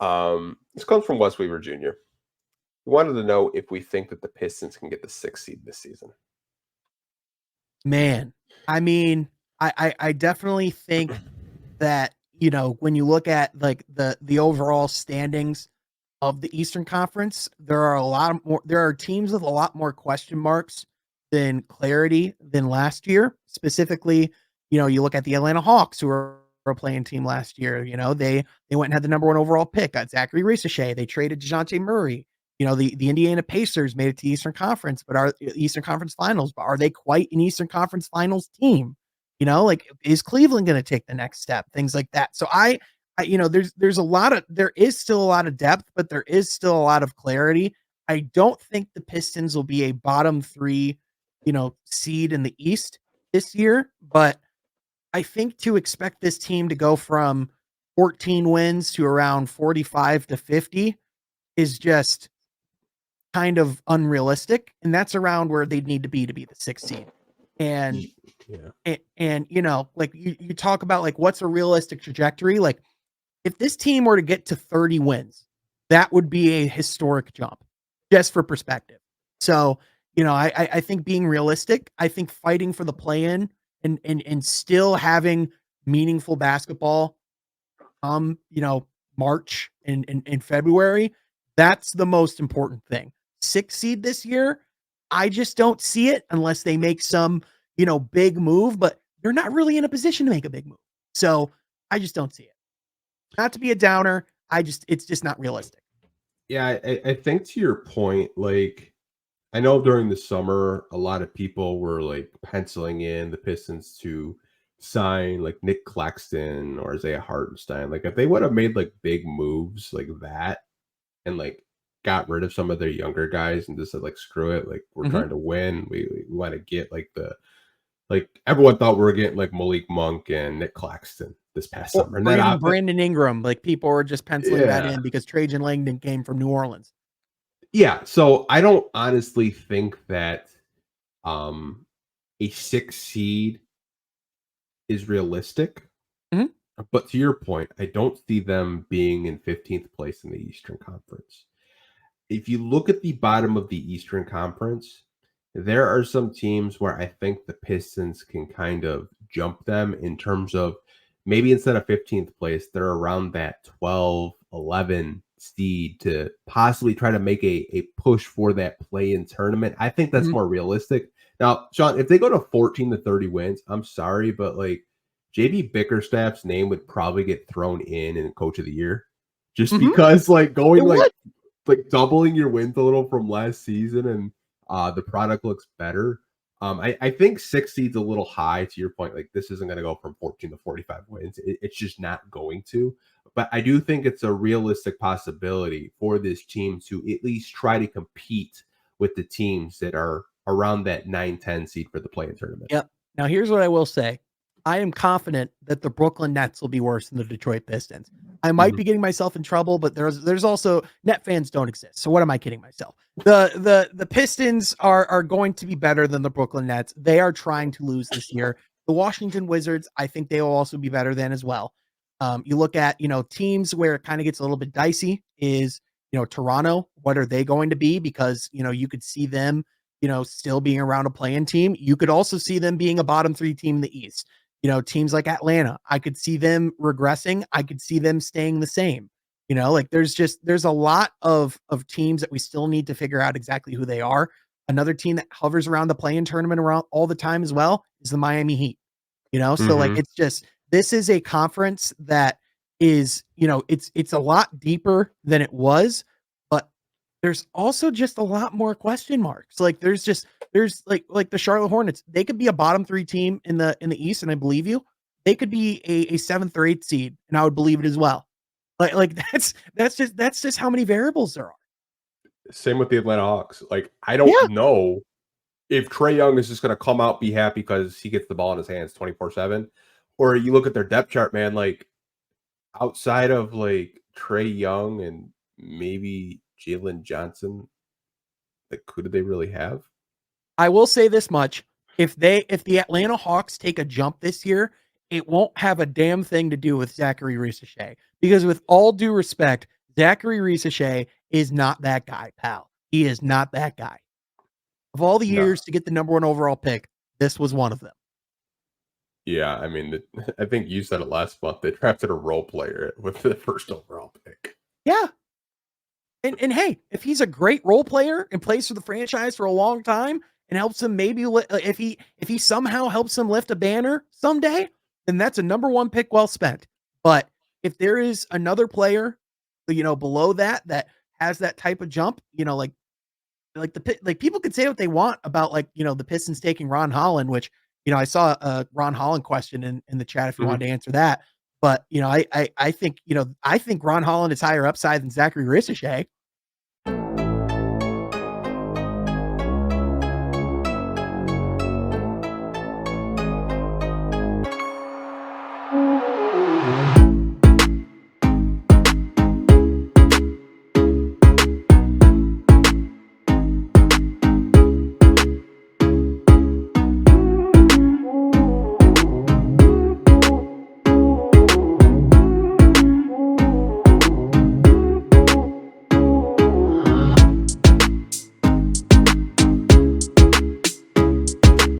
This comes from Wes Weaver Jr. We wanted to know if we think that the Pistons can get the 6th seed this season. Man, I mean, I definitely think that, when you look at like the overall standings of the Eastern Conference, there are teams with a lot more question marks than clarity than last year. Specifically, you look at the Atlanta Hawks, who were a playing team last year. They went and had the number 1 overall pick, got Zachary Risachet. They traded DeJounte Murray. The Indiana Pacers made it to the Eastern Conference, Eastern Conference Finals, but are they quite an Eastern Conference Finals team? Is Cleveland going to take the next step? Things like that. So there is still a lot of depth, but there is still a lot of clarity. I don't think the Pistons will be a bottom 3, seed in the East this year, but I think to expect this team to go from 14 wins to around 45 to 50 is just kind of unrealistic, and that's around where they'd need to be the 6th seed. And like you talk about like what's a realistic trajectory. Like if this team were to get to 30 wins, that would be a historic jump, just for perspective. So, I think being realistic, I think fighting for the play-in and still having meaningful basketball, March and February, that's the most important thing. 6th seed this year, I just don't see it unless they make some, big move, but they're not really in a position to make a big move. So I just don't see it. Not to be a downer, it's just not realistic. Yeah, I think to your point, like, I know during the summer, a lot of people were like penciling in the Pistons to sign like Nick Claxton or Isaiah Hartenstein. Like, if they would have made like big moves like that and like got rid of some of their younger guys and just said like, screw it, like we're trying to win. We want to get like everyone thought we were getting like Malik Monk and Nick Claxton this past summer. And then Brandon Ingram, like people were just penciling that in because Trajan Langdon came from New Orleans. Yeah, so I don't honestly think that a 6th seed is realistic. But to your point, I don't see them being in 15th place in the Eastern Conference. If you look at the bottom of the Eastern Conference, there are some teams where I think the Pistons can kind of jump them in terms of maybe instead of 15th place, they're around that 12, 11 seed to possibly try to make a push for that play-in tournament. I think that's more realistic. Now, Sean, if they go to 14 to 30 wins, I'm sorry, but like JB Bickerstaff's name would probably get thrown in Coach of the Year just because like going like doubling your win total from last season and the product looks better. I think 6 seed's a little high to your point. Like this isn't going to go from 14 to 45 wins. It's just not going to. But I do think it's a realistic possibility for this team to at least try to compete with the teams that are around that 9-10 seed for the play-in tournament. Yep. Now here's what I will say. I am confident that the Brooklyn Nets will be worse than the Detroit Pistons. I might be getting myself in trouble, but there's also Net fans don't exist. So what am I kidding myself? The Pistons are going to be better than the Brooklyn Nets. They are trying to lose this year. The Washington Wizards, I think they will also be better than as well. You look at, teams where it kind of gets a little bit dicey is, Toronto, what are they going to be? Because, you could see them, still being around a play-in team. You could also see them being a bottom 3 team in the East. Teams like Atlanta, I could see them regressing. I could see them staying the same. There's a lot of teams that we still need to figure out exactly who they are. Another team that hovers around the play-in tournament around all the time as well is the Miami Heat. So like it's just, this is a conference that is, it's a lot deeper than it was, but there's also just a lot more question marks. Like there's like the Charlotte Hornets, they could be a bottom 3 team in the East, and I believe you. They could be a 7th or 8th seed, and I would believe it as well. Like that's just how many variables there are. Same with the Atlanta Hawks. Like I don't know if Trae Young is just going to come out, be happy because he gets the ball in his hands 24/7, or you look at their depth chart, man, like outside of like Trae Young and maybe Jalen Johnson, like who do they really have? I will say this much. If the Atlanta Hawks take a jump this year, it won't have a damn thing to do with Zachary Risachet, because with all due respect, Zachary Risachet is not that guy, pal. He is not that guy. Of all the No. years to get the number 1 overall pick, this was one of them. Yeah, I mean, I think you said it last month. They drafted a role player with the first overall pick. Yeah. And hey, if he's a great role player and plays for the franchise for a long time and helps him maybe if he somehow helps him lift a banner someday, then that's a number 1 pick well spent. But if there is another player, below that has that type of jump, like people could say what they want about the Pistons taking Ron Holland, which I saw a Ron Holland question in the chat if you wanted to answer that. But I think Ron Holland is higher upside than Zachary Risachet.